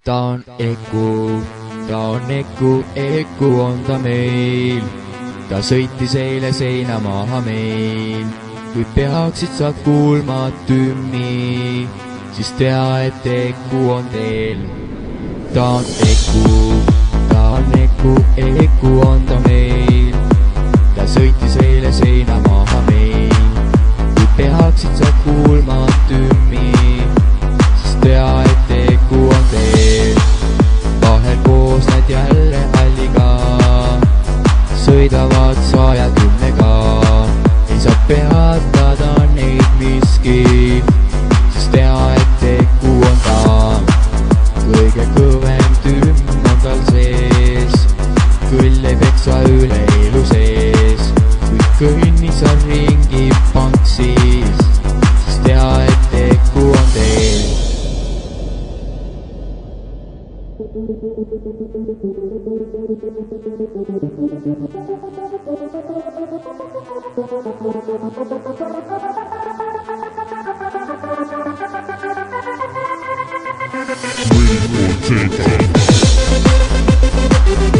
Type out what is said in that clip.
ta on Eku on ta meil. ta sõitis eile seina maha meil. kui peaksid sa kuulma tümmi, siis tea, et Eku on teel. ta on Eku on ta meil. ta sõitis eile seina maha meil. kui peaksid sa kuulma tümmi, siis tea, et Eku on teel. vahel koos nad jälle halliga sõidavad 110-ga. ei saa peatada neid miski, sest tea, et Eku on ta. kõige kõvem tümm on tal sees, küll ei peksa üle elu sees. kui kõnnis on ringi panksis, siis tea, et Eku on teel. Green or J-Pop.